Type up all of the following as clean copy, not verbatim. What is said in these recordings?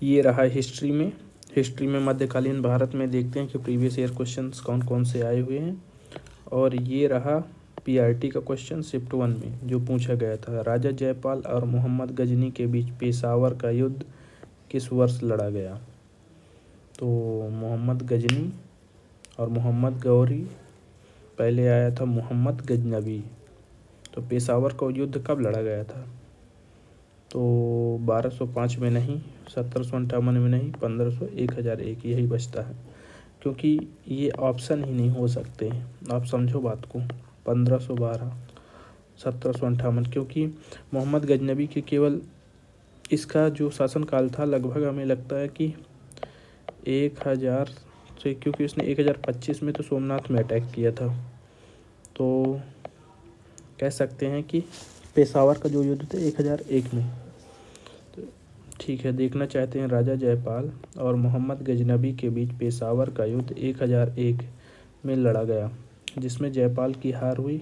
ये रहा हिस्ट्री में मध्यकालीन भारत में देखते हैं कि प्रीवियस ईयर क्वेश्चंस कौन कौन से आए हुए हैं। और ये रहा पीआरटी का क्वेश्चन शिफ्ट 1 में जो पूछा गया था, राजा जयपाल और मोहम्मद गजनी के बीच पेशावर का युद्ध किस वर्ष लड़ा गया। तो मोहम्मद गजनी और मोहम्मद गौरी, पहले आया था मोहम्मद गजनबी। तो पेशावर का युद्ध कब लड़ा गया था, तो 1205 में नहीं, 1758 में नहीं, 1500, 1001 यही बचता है, क्योंकि ये ऑप्शन ही नहीं हो सकते। आप समझो बात को, 1512, 1758, क्योंकि मोहम्मद गजनबी के केवल इसका जो शासनकाल था लगभग हमें लगता है कि 1000 से, क्योंकि उसने 1025 में तो सोमनाथ में अटैक किया था। तो कह सकते हैं कि पेशावर का जो युद्ध था 1001 में। तो ठीक है, देखना चाहते हैं राजा जयपाल और मोहम्मद गजनबी के बीच पेशावर का युद्ध 1001 में लड़ा गया, जिसमें जयपाल की हार हुई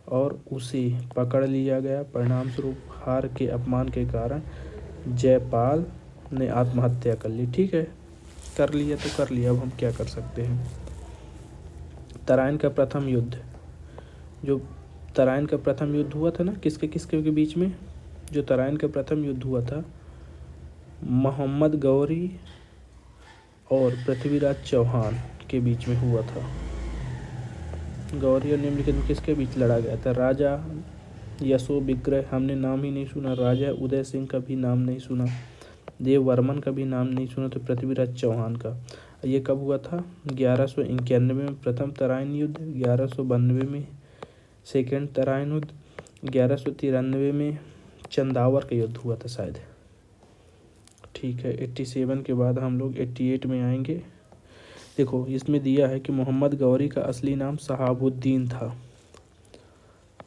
और उसे पकड़ लिया गया। परिणाम स्वरूप हार के अपमान के कारण जयपाल ने आत्महत्या कर ली। ठीक है, कर लिया तो कर लिया, अब हम क्या कर सकते हैं। तराइन का प्रथम युद्ध, जो तराइन का प्रथम युद्ध हुआ था ना, किसके किसके के बीच में, जो तराइन का प्रथम युद्ध हुआ था मोहम्मद गौरी और पृथ्वीराज चौहान के बीच में हुआ था। गौरी और निम्नलिखित में किसके बीच लड़ा गया था, राजा यशो विग्रह, हमने नाम ही नहीं सुना, राजा उदय सिंह का भी नाम नहीं सुना, देव वर्मन का भी नाम नहीं सुना, तो पृथ्वीराज चौहान का। ये कब हुआ था, 1191 में प्रथम तराइन युद्ध, 1192 में सेकेंड तराइन युद्ध, 1193 में चंदावर का युद्ध हुआ था शायद। ठीक है, 87 के बाद हम लोग 88 में आएंगे। देखो इसमें दिया है कि मोहम्मद गौरी का असली नाम शहाबुद्दीन था।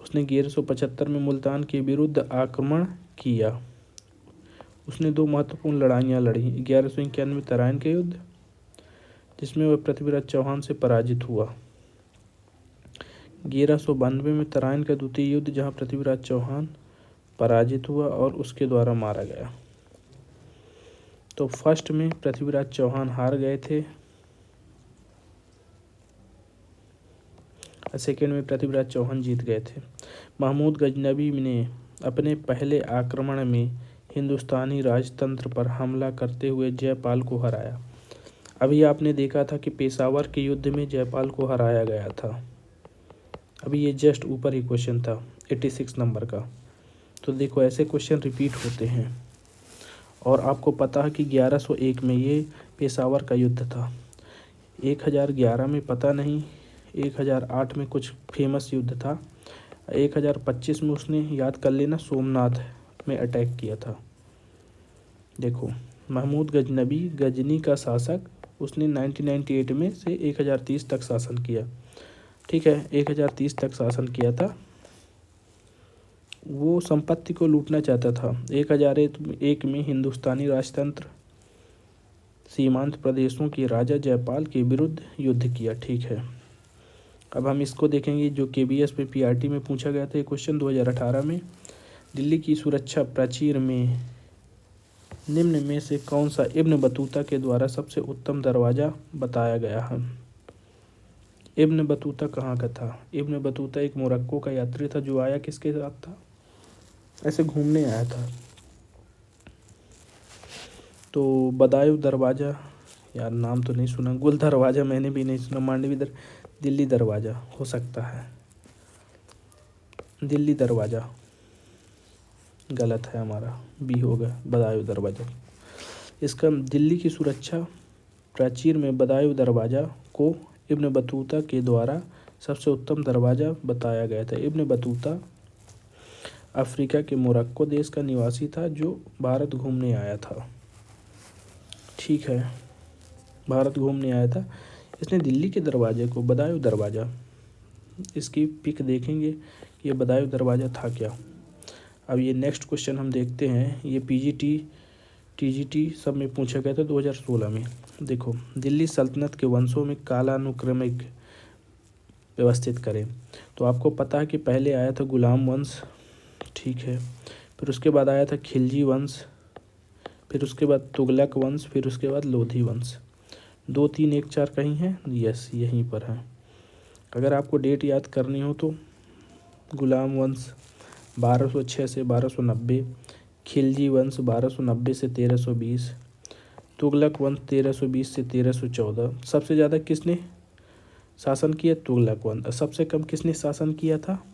उसने 1175 में मुल्तान के विरुद्ध आक्रमण किया। उसने 2 महत्वपूर्ण लड़ाइयाँ लड़ी, 1191 में तराइन के युद्ध, जिसमें वह पृथ्वीराज चौहान से पराजित हुआ। 1192 में तराइन का द्वितीय युद्ध, जहाँ पृथ्वीराज चौहान पराजित हुआ और उसके द्वारा मारा गया। तो फर्स्ट में पृथ्वीराज चौहान हार गए थे, सेकेंड में पृथ्वीराज चौहान जीत गए थे। महमूद गजनबी ने अपने पहले आक्रमण में हिंदुस्तानी राजतंत्र पर हमला करते हुए जयपाल को हराया। अभी आपने देखा था कि पेशावर के युद्ध में जयपाल को हराया गया था। अभी ये जस्ट ऊपर ही क्वेश्चन था 86 नंबर का। तो देखो ऐसे क्वेश्चन रिपीट होते हैं। और आपको पता है कि 1101 में ये पेशावर का युद्ध था। 1011 में पता नहीं, 1008 में कुछ फेमस युद्ध था, 1025 में उसने, याद कर लेना, सोमनाथ में अटैक किया था। देखो महमूद गजनबी गजनी का शासक, उसने 1998 में से 1030 तक शासन किया। ठीक है, 1030 तक शासन किया था। वो संपत्ति को लूटना चाहता था। 1001 में हिंदुस्तानी राजतंत्र सीमांत प्रदेशों के राजा जयपाल के विरुद्ध युद्ध किया। ठीक है, अब हम इसको देखेंगे जो KBS पे PRT में पूछा गया था। ये क्वेश्चन 2018 में, दिल्ली की सुरक्षा प्राचीर में निम्न में से कौन सा इब्न बतूता के द्वारा सबसे उत्तम दरवाज़ा बताया गया है। इब्न बतूता कहाँ का था, इब्न बतूता एक मोरक्को का यात्री था जो आया किसके साथ था, ऐसे घूमने आया था। तो बदायूं दरवाज़ा, यार नाम तो नहीं सुना, गुल दरवाज़ा मैंने भी नहीं सुना, मांडवी दिल्ली दरवाज़ा हो सकता है, दिल्ली दरवाज़ा गलत है, हमारा बी होगा बदायूं दरवाज़ा। इसका दिल्ली की सुरक्षा प्राचीर में बदायूं दरवाज़ा को इब्न बतूता के द्वारा सबसे उत्तम दरवाज़ा बताया गया था। इब्न बतूता अफ्रीका के मोरक्को देश का निवासी था जो भारत घूमने आया था। ठीक है, भारत घूमने आया था। इसने दिल्ली के दरवाजे को बदायूं दरवाज़ा, इसकी पिक देखेंगे कि ये बदायूं दरवाज़ा था क्या। अब ये नेक्स्ट क्वेश्चन हम देखते हैं, ये PGT TGT सब में पूछा गया था 2016 में। देखो दिल्ली सल्तनत के वंशों में कालानुक्रमिक व्यवस्थित करें। तो आपको पता है कि पहले आया था गुलाम वंश, ठीक है, फिर उसके बाद आया था खिलजी वंश, फिर उसके बाद तुगलक वंश, फिर उसके बाद लोधी वंश। 2, 3, 1, 4 कहीं है? यस, यहीं पर है। अगर आपको डेट याद करनी हो तो गुलाम वंश 1206 से 1290, खिलजी वंश 1290 से 1320, तुगलक वंश 1320 से 1314। सबसे ज़्यादा किसने शासन किया? तुगलक वंश। सबसे कम किसने शासन किया था?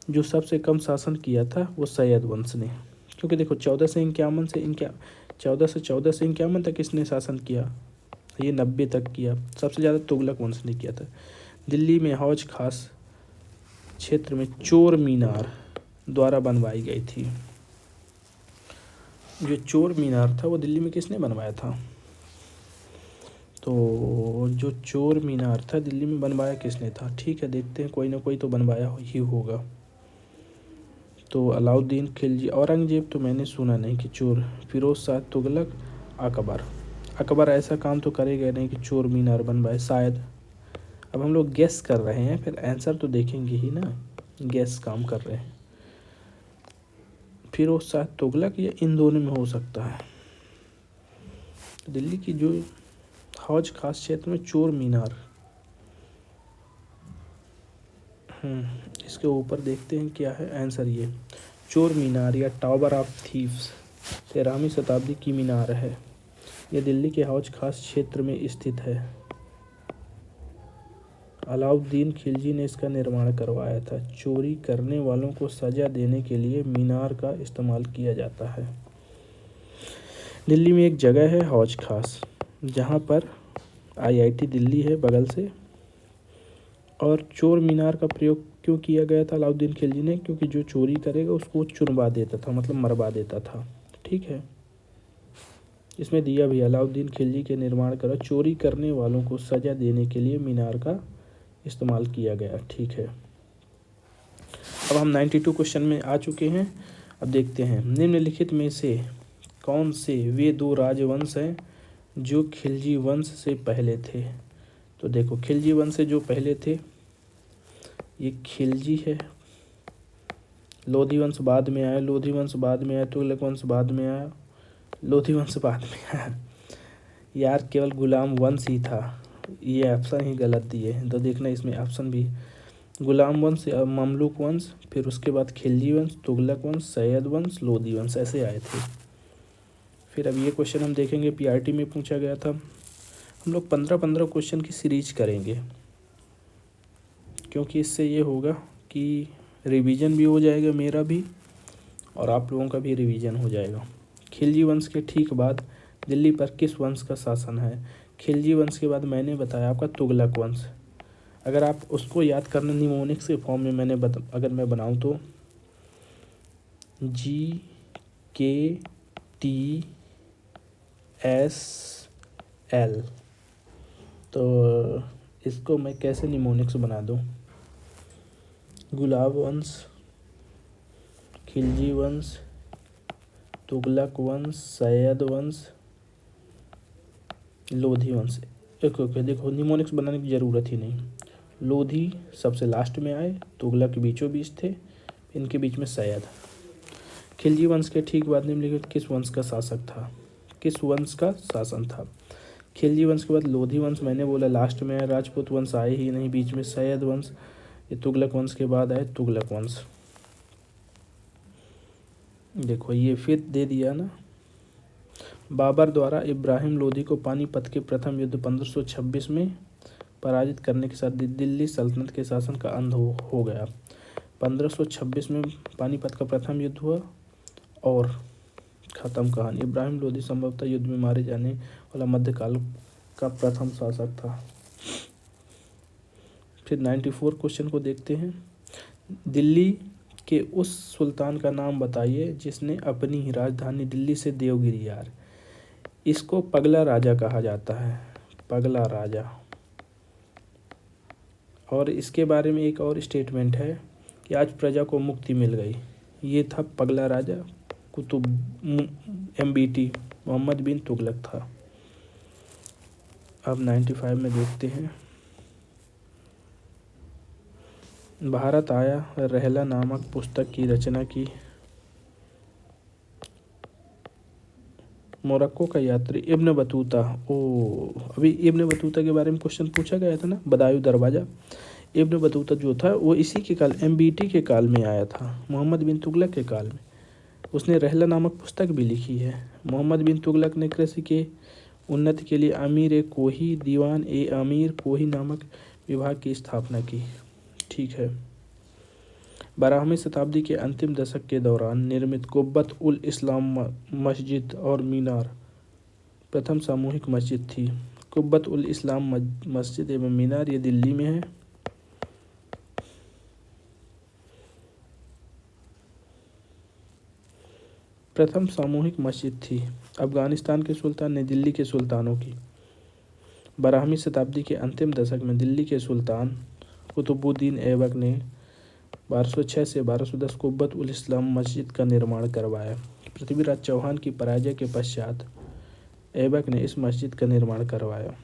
जो सबसे कम शासन किया था वो सैयद वंश ने, क्योंकि देखो 1451 तक किसने शासन किया? ये 90 तक किया। सबसे ज़्यादा तुगलक वंश ने किया था। दिल्ली में हौज खास क्षेत्र में चोर मीनार द्वारा बनवाई गई थी। जो चोर मीनार था वो दिल्ली में किसने बनवाया था? तो जो चोर मीनार था दिल्ली में बनवाया किसने था? ठीक है, देखते हैं, कोई ना कोई तो बनवाया ही होगा। तो अलाउद्दीन खिलजी। औरंगजेब तो मैंने सुना नहीं कि चोर। फिरोज शाह, तुगलक, अकबर। अकबर ऐसा काम तो करेगा नहीं कि चोर मीनार बनवाए, शायद। अब हम लोग गेस कर रहे हैं, फिर आंसर तो देखेंगे ही ना, गेस काम कर रहे हैं। फिरोज शाह, तुगलक, या इन दोनों में हो सकता है। दिल्ली की जो हौज खास क्षेत्र में चोर मीनार, इसके ऊपर देखते हैं क्या है आंसर। ये चोर मीनार या टावर ऑफ थीव्स 13वीं शताब्दी की मीनार है। यह दिल्ली के हौज खास क्षेत्र में स्थित है। अलाउद्दीन खिलजी ने इसका निर्माण करवाया था। चोरी करने वालों को सजा देने के लिए मीनार का इस्तेमाल किया जाता है। दिल्ली में एक जगह है हौज खास, जहाँ पर IIT दिल्ली है बगल से। और चोर मीनार का प्रयोग क्यों किया गया था अलाउद्दीन खिलजी ने? क्योंकि जो चोरी करेगा उसको चुनवा देता था, मतलब मरवा देता था। ठीक है, इसमें दिया भी अलाउद्दीन खिलजी के निर्माण कर चोरी करने वालों को सजा देने के लिए मीनार का इस्तेमाल किया गया। ठीक है, अब हम 92 क्वेश्चन में आ चुके हैं। अब देखते हैं, निम्नलिखित में से कौन से वे 2 राजवंश हैं जो खिलजी वंश से पहले थे? तो देखो, खिलजी वंश से जो पहले थे ये खिलजी है। लोधी वंश बाद में आया, लोधी वंश बाद में आया, तुगलक वंश बाद में आया, लोधी वंश बाद में आया। यार केवल गुलाम वंश ही था, ये ऑप्शन ही गलत दिए हैं। तो देखना इसमें ऑप्शन भी, गुलाम वंश, ममलूक वंश, फिर उसके बाद खिलजी वंश, तुगलक वंश, सैयद वंश, लोधी वंश, ऐसे आए थे। फिर अब ये क्वेश्चन हम देखेंगे, PRT में पूछा गया था। हम लोग 15-15 क्वेश्चन की सीरीज करेंगे, क्योंकि इससे ये होगा कि रिवीजन भी हो जाएगा, मेरा भी और आप लोगों का भी रिवीजन हो जाएगा। खिलजी वंश के ठीक बाद दिल्ली पर किस वंश का शासन है? खिलजी वंश के बाद मैंने बताया आपका तुगलक वंश। अगर आप उसको याद करना निमोनिक्स के फॉर्म में अगर मैं बनाऊँ तो GKTSL, तो इसको मैं कैसे निमोनिक्स बना दूँ? गुलाब वंश, खिलजी वंश, तुगलक वंश, सैयद वंश, लोधी वंश। ओके, देखो निमोनिक्स बनाने की ज़रूरत ही नहीं। लोधी सबसे लास्ट में आए, तुगलक बीचों बीच थे, इनके बीच में सैयद। खिलजी वंश के ठीक बाद निम्नलिखित किस वंश का शासक था? किस वंश का शासन था? खिलजी वंश के बाद लोधी वंश मैंने बोला लास्ट में आया, राजपूत वंश आए ही नहीं बीच में, सैयद वंश, ये तुगलक वंश के बाद आए तुगलक वंश। देखो ये फिर दे दिया ना। बाबर द्वारा इब्राहिम लोदी को पानीपत के प्रथम युद्ध 1526 में पराजित करने के साथ दिल्ली सल्तनत के शासन का अंत हो गया। 1526 में पानीपत का प्रथम युद्ध हुआ और ख़त्म कहानी। इब्राहिम लोदी संभवतः युद्ध में मारे जाने वाला मध्यकाल का प्रथम शासक था। फिर 94 क्वेश्चन को देखते हैं। दिल्ली के उस सुल्तान का नाम बताइए जिसने अपनी ही राजधानी दिल्ली से देवगिरी, यार इसको पगला राजा कहा जाता है, पगला राजा। और इसके बारे में एक और स्टेटमेंट है कि आज प्रजा को मुक्ति मिल गई, ये था पगला राजा कुतुब MBT मोहम्मद बिन तुगलक था। अब 95 में देखते हैं। भारत आया रहला नामक पुस्तक की रचना की मोरक्को का यात्री इब्न बतूता। अभी इब्न बतूता के बारे में क्वेश्चन पूछा गया था ना, बदायूं दरवाज़ा। इब्न बतूता जो था वो इसी के काल, MBT के काल में आया था, मोहम्मद बिन तुगलक के काल में। उसने रहला नामक पुस्तक भी लिखी है। मोहम्मद बिन तुगलक ने कृषि के उन्नति के लिए अमीर कोही दीवान अमीर कोही नामक विभाग की स्थापना की। ठीक है। 12वीं शताब्दी के अंतिम दशक के दौरान निर्मित कुब्बत उल इस्लाम मस्जिद और मीनार प्रथम सामूहिक मस्जिद थी। कुब्बत उल इस्लाम मस्जिद एवं मीनार ये दिल्ली में है। प्रथम सामूहिक मस्जिद थी अफगानिस्तान के सुल्तान ने दिल्ली के सुल्तानों की। 12वीं शताब्दी के अंतिम दशक में दिल्ली के सुल्तान कुतुबुद्दीन ऐबक ने 1206 से 1210 कुब्बत उल इस्लाम मस्जिद का निर्माण करवाया। पृथ्वीराज चौहान की पराजय के पश्चात ऐबक ने इस मस्जिद का निर्माण करवाया।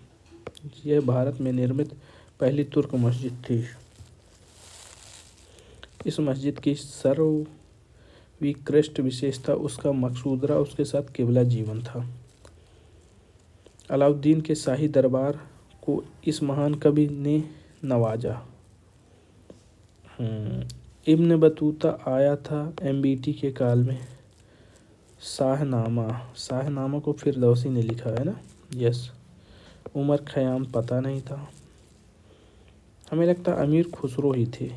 यह भारत में निर्मित पहली तुर्क मस्जिद थी। इस मस्जिद की सर्वोत्कृष्ट विशेषता उसका मकसूदरा उसके साथ किबला जीवन था। अलाउद्दीन के शाही दरबार को इस महान कवि ने नवाजा। इब्न बतूता आया था MBT के काल में। शाहनामा को फिरदौसी ने लिखा है ना। यस। उमर खयाम पता नहीं था, हमें लगता अमीर खुसरो ही थे।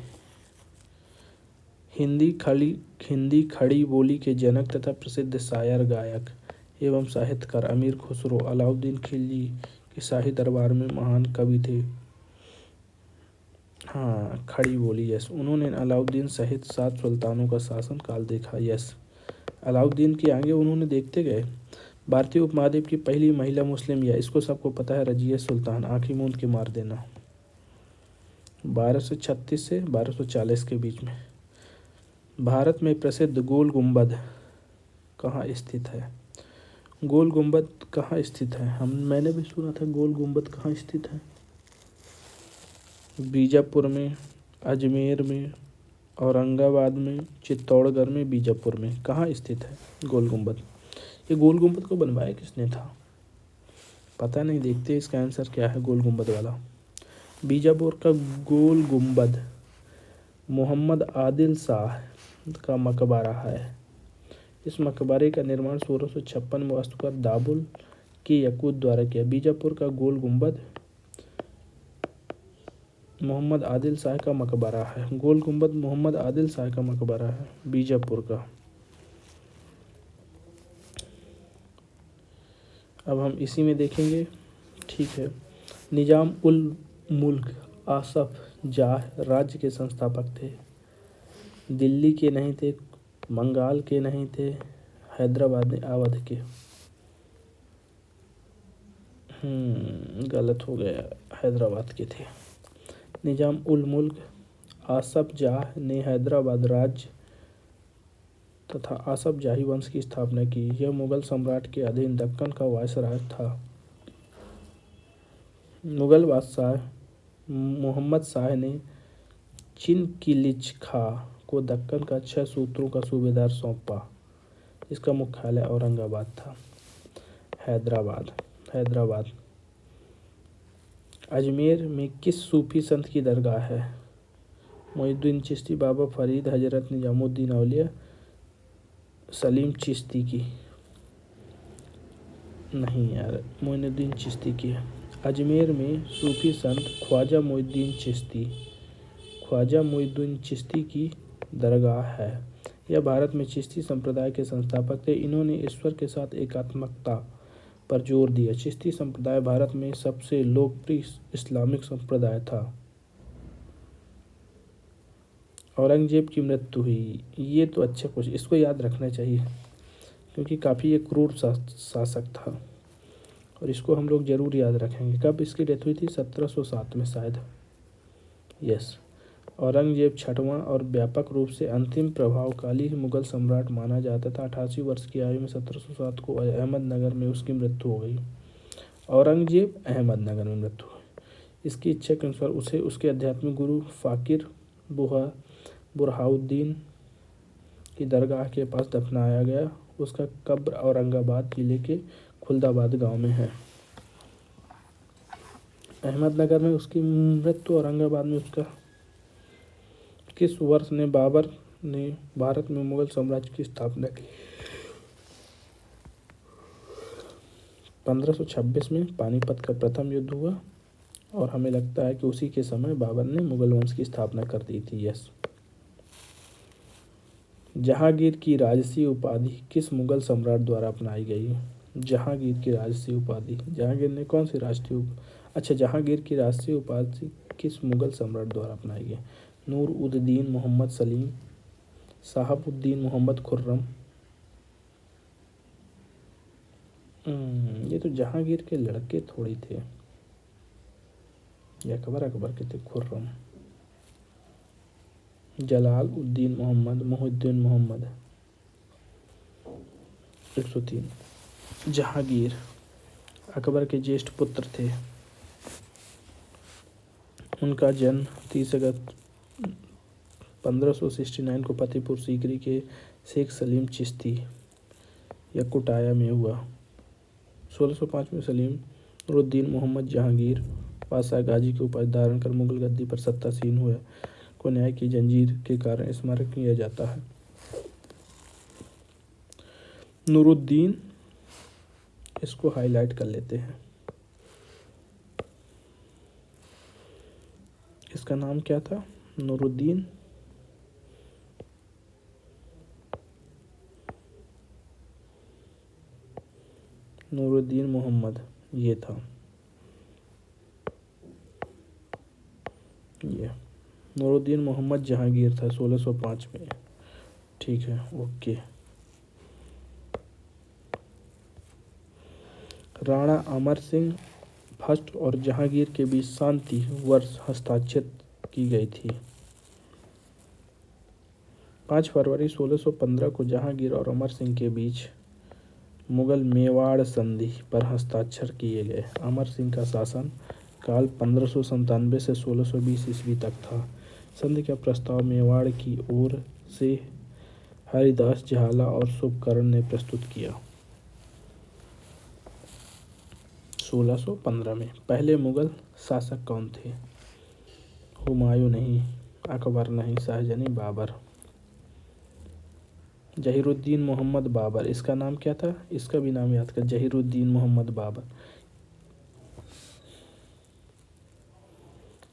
हिंदी खड़ी बोली के जनक तथा प्रसिद्ध शायर गायक एवं साहित्यकार अमीर खुसरो अलाउद्दीन खिलजी के शाही दरबार में महान कवि थे। हाँ, खड़ी बोली। यस। उन्होंने अलाउद्दीन सहित 7 सुल्तानों का शासन काल देखा। यस। अलाउद्दीन के आगे उन्होंने देखते गए। भारतीय उपमहाद्वीप की पहली महिला मुस्लिम, या इसको सबको पता है, रजिया सुल्तान, आंखें मूंद के मार देना, 1236 से 1240 के बीच में। भारत में प्रसिद्ध गोल गुंबद कहाँ स्थित है? गोल गुंबद कहाँ स्थित है? मैंने भी सुना था गोल गुंबद कहाँ स्थित है। बीजापुर में, अजमेर में, औरंगाबाद में, चित्तौड़गढ़ में, बीजापुर में। कहाँ स्थित है गोल गुंबद? ये गोल गुंबद को बनवाया किसने था? पता नहीं, देखते इसका आंसर क्या है गोल गुंबद वाला। बीजापुर का गोल गुंबद मोहम्मद आदिल शाह का मकबरा है। इस मकबरे का निर्माण 1656 में वास्तुकार दाबुल के यकूत द्वारा किया। बीजापुर का गोल गुंबद मोहम्मद आदिल शाह का मकबरा है। गोल गुंबद मोहम्मद आदिल शाह का मकबरा है बीजापुर का। अब हम इसी में देखेंगे। ठीक है। निजाम उल मुल्क आसफ जाह राज्य के संस्थापक थे। दिल्ली के नहीं थे, बंगाल के नहीं थे, हैदराबाद ने अवध के। गलत हो गया, हैदराबाद के थे। निजाम उल मुल्क आसफ जाह ने हैदराबाद राज्य तथा आसफ जाही वंश की स्थापना की। यह मुगल सम्राट के अधीन दक्कन का वायसराय था। मुगल बादशाह मोहम्मद शाह ने चिनकिलिच खां को दक्कन का 6 सूत्रों का सूबेदार सौंपा। इसका मुख्यालय औरंगाबाद था। हैदराबाद। अजमेर में किस सूफी संत की दरगाह है? मोइनुद्दीन चिश्ती, बाबा फरीद, हजरत निजामुद्दीन औलिया, सलीम चिश्ती की। नहीं यार, मोइनुद्दीन चिश्ती की है। अजमेर में सूफी संत ख्वाजा मोइनुद्दीन चिश्ती की दरगाह है। यह भारत में चिश्ती संप्रदाय के संस्थापक थे। इन्होंने ईश्वर के साथ एकात्मकता पर जोर दिया। चिश्ती संप्रदाय भारत में सबसे लोकप्रिय इस्लामिक संप्रदाय था। औरंगजेब की मृत्यु हुई। ये तो अच्छा कुछ, इसको याद रखना चाहिए क्योंकि काफ़ी ये क्रूर शासक था और इसको हम लोग ज़रूर याद रखेंगे। कब इसकी डेथ हुई थी? 1707 में शायद। यस। औरंगजेब छठवां और व्यापक रूप से अंतिम प्रभावशाली मुगल सम्राट माना जाता था। 88 वर्ष की आयु में 1707 को अहमदनगर में उसकी मृत्यु हो गई। औरंगजेब अहमदनगर में मृत्यु हुई। इसकी इच्छा के अनुसार उसे उसके आध्यात्मिक गुरु फ़ाकिर बुरहाउद्दीन की दरगाह के पास दफनाया गया। उसका कब्र औरंगाबाद जिले के खुलदाबाद गांव में है। अहमदनगर में उसकी मृत्यु, औरंगाबाद में उसका। किस वर्ष ने बाबर ने भारत में मुगल साम्राज्य की स्थापना की? 1526 में पानीपत का प्रथम युद्ध हुआ और हमें लगता है कि उसी के समय बाबर ने मुगल वंश की स्थापना कर दी थी। यस। जहांगीर की राजसी उपाधि किस मुगल सम्राट द्वारा अपनाई गई? जहांगीर की राजसी उपाधि, जहांगीर ने कौन सी जहांगीर की राजसी उपाधि किस मुगल सम्राट द्वारा अपनाई गई? नूर उद दीन मोहम्मद सलीम, साहबुद्दीन मोहम्मद खुर्रम। ये तो जहांगीर के लड़के थोड़ी थे, ये अकबर के थे, खुर्रम। जलाल उद्दीन मोहम्मद, मुहिउद्दीन मोहम्मद। 103। जहांगीर अकबर के ज्येष्ठ पुत्र थे। उनका जन्म 30 अगस्त 1569 को फतेहपुर सीकरी के शेख सलीम चिश्ती या कुटाया में हुआ। 1605 में सलीम नूरुद्दीन मोहम्मद जहांगीर पाशा गाजी की उपाधि धारण कर मुगल गद्दी पर सत्तासीन हुए को न्याय की जंजीर के कारण स्मारक किया जाता है। नूरुद्दीन, इसको हाईलाइट कर लेते हैं। इसका नाम क्या था? नूरुद्दीन मोहम्मद, ये था। ये नूरुद्दीन मोहम्मद जहांगीर था 1605 में। ठीक है, ओके। राणा अमर सिंह फर्स्ट और जहांगीर के बीच शांति वर्ष हस्ताक्षरित की गई थी। 5 फरवरी 1615 को जहांगीर और अमर सिंह के बीच मुगल मेवाड़ संधि पर हस्ताक्षर किए गए। अमर सिंह का शासन काल 1597 से 1620 ईस्वी तक था। संधि का प्रस्ताव मेवाड़ की ओर से हरिदास झाला और शुभकर्ण ने प्रस्तुत किया। 1615 में पहले मुगल शासक कौन थे? हुमायूं नहीं, अकबर नहीं, शाहजनी, बाबर। जहीरुद्दीन मोहम्मद बाबर, इसका नाम क्या था? इसका भी नाम याद कर, जहीरुद्दीन मोहम्मद बाबर।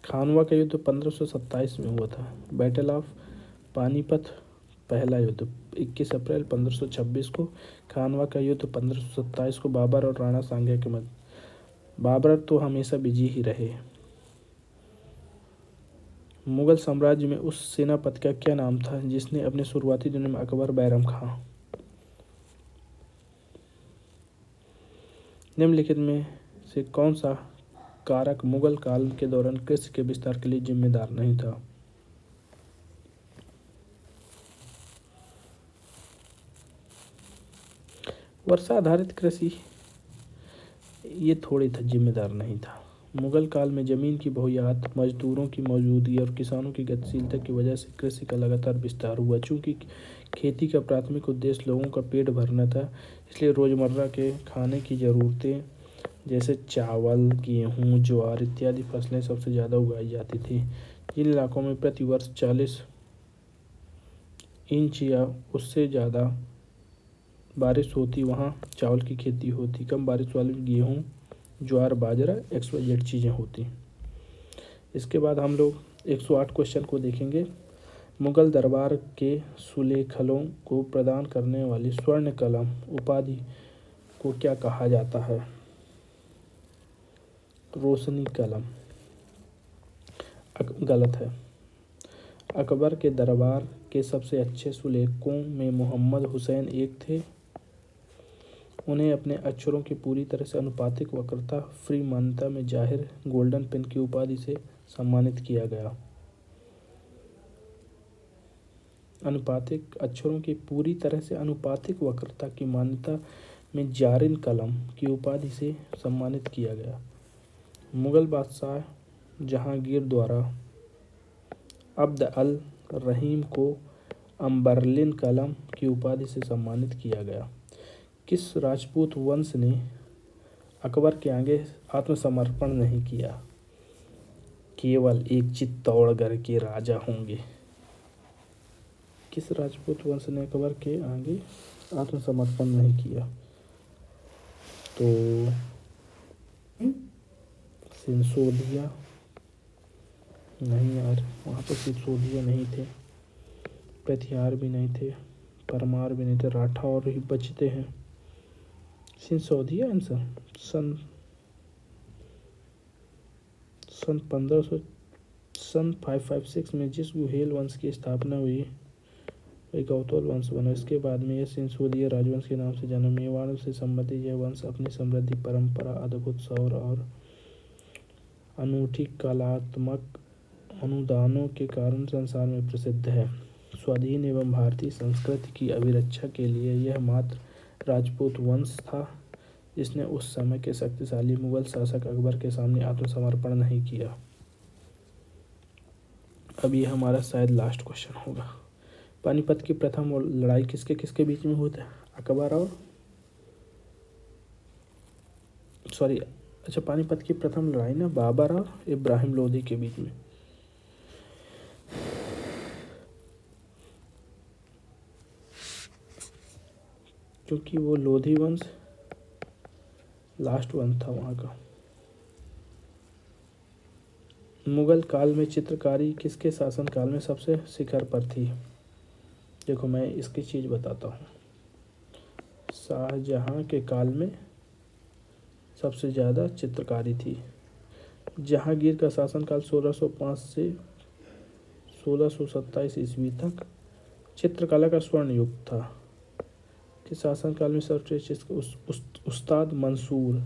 खानवा का युद्ध 1527 में हुआ था। बैटल ऑफ पानीपत पहला युद्ध 21 अप्रैल 1526 को। खानवा का युद्ध 1527 को बाबर और राणा सांगा के मध्य। बाबर तो हमेशा विजयी ही रहे। मुगल साम्राज्य में उस सेनापति का क्या नाम था जिसने अपने शुरुआती दिनों में अकबर बैरम खां निम्नलिखित में से कौन सा कारक मुगल काल के दौरान कृषि के विस्तार के लिए जिम्मेदार नहीं था? वर्षा आधारित कृषि, ये थोड़ी था जिम्मेदार नहीं था। मुगल काल में जमीन की बहुयात, मजदूरों की मौजूदगी और किसानों की गतिशीलता की वजह से कृषि का लगातार विस्तार हुआ। चूँकि खेती का प्राथमिक उद्देश्य लोगों का पेट भरना था, इसलिए रोज़मर्रा के खाने की ज़रूरतें जैसे चावल, गेहूँ, ज्वार इत्यादि फसलें सबसे ज़्यादा उगाई जाती थी। जिन इलाकों में प्रति वर्ष 40 इंच या उससे ज़्यादा बारिश होती, वहाँ चावल की खेती होती। कम बारिश वाले गेहूँ, ज्वार, बाजरा, XYZ चीज़ें होती। इसके बाद हम लोग 108 क्वेश्चन को देखेंगे। मुगल दरबार के सुलेखलों को प्रदान करने वाली स्वर्ण कलम उपाधि को क्या कहा जाता है? रोशनी कलम। गलत है। अकबर के दरबार के सबसे अच्छे सुलेखों में मोहम्मद हुसैन एक थे। उन्हें अपने अक्षरों की पूरी तरह से अनुपातिक वक्रता फ्री मान्यता में जाहिर गोल्डन पेन की उपाधि से सम्मानित किया गया। अनुपातिक अक्षरों की पूरी तरह से अनुपातिक वक्रता की मान्यता में जारिन कलम की उपाधि से सम्मानित किया गया। मुगल बादशाह जहांगीर द्वारा अब्द अल रहीम को अम्बरलिन कलम की उपाधि से सम्मानित किया गया? किस राजपूत वंश ने अकबर के आगे आत्मसमर्पण नहीं किया? केवल एक चित्तौड़गढ़ के राजा होंगे। किस राजपूत वंश ने अकबर के आगे आत्मसमर्पण नहीं किया? तो सिंसोदिया नहीं यार, वहाँ पर सिंसोदिया नहीं थे, प्रतिहार भी नहीं थे, परमार भी नहीं थे, राठौर ही बचते हैं। सिंसोदिया आंसर। सन 556 में जिस गुहेल वंश की स्थापना हुई वही गौतोल वंश बना। इसके बाद में यह सिंसोदिया राजवंश के नाम से जाना। मेवाड़ से संबंधित यह वंश अपनी समृद्धि, परंपरा, अद्भुत शौर्य और अनूठी कलात्मक अनुदानों के कारण संसार में प्रसिद्ध है। स्वाधीन एवं भारतीय संस्कृति की अभिरक्षा के लिए यह मात्र राजपूत वंश था जिसने उस समय के शक्तिशाली मुगल शासक अकबर के सामने आत्मसमर्पण नहीं किया। अब ये हमारा शायद लास्ट क्वेश्चन होगा। पानीपत की प्रथम लड़ाई किसके किसके बीच में हुई थी? अकबर और पानीपत की प्रथम लड़ाई ना बाबर और इब्राहिम लोदी के बीच में। क्योंकि वो लोधी वंश लास्ट वंश था वहाँ का। मुगल काल में चित्रकारी किसके शासनकाल में सबसे शिखर पर थी? देखो मैं इसकी चीज़ बताता हूँ। शाहजहाँ के काल में सबसे ज़्यादा चित्रकारी थी। जहांगीर का शासनकाल 1605 से 1627 ईस्वी तक चित्रकला का स्वर्ण युग था। के शासनकाल में सर्वश्रेष्ठ उस्ताद मंसूर,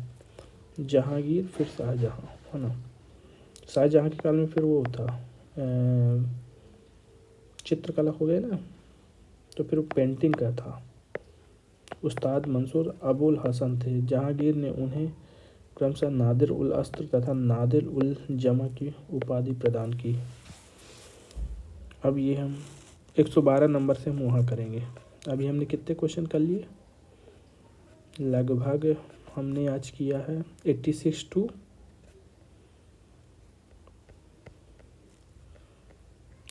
जहांगीर, फिर शाहजहाँ, है ना। शाहजहाँ के काल में फिर वो था चित्रकला हो गया ना, तो फिर वो पेंटिंग का था। उस्ताद मंसूर अबुल हसन थे। जहांगीर ने उन्हें क्रमशः नादिर उल अस्त्र तथा नादिर उल जमा की उपाधि प्रदान की। अब ये हम 112 नंबर से हम वहाँ करेंगे। अभी हमने कितने क्वेश्चन कर लिए? लगभग हमने आज किया है 86 टू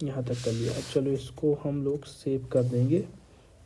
यहाँ तक कर लिया। अब चलो इसको हम लोग सेव कर देंगे।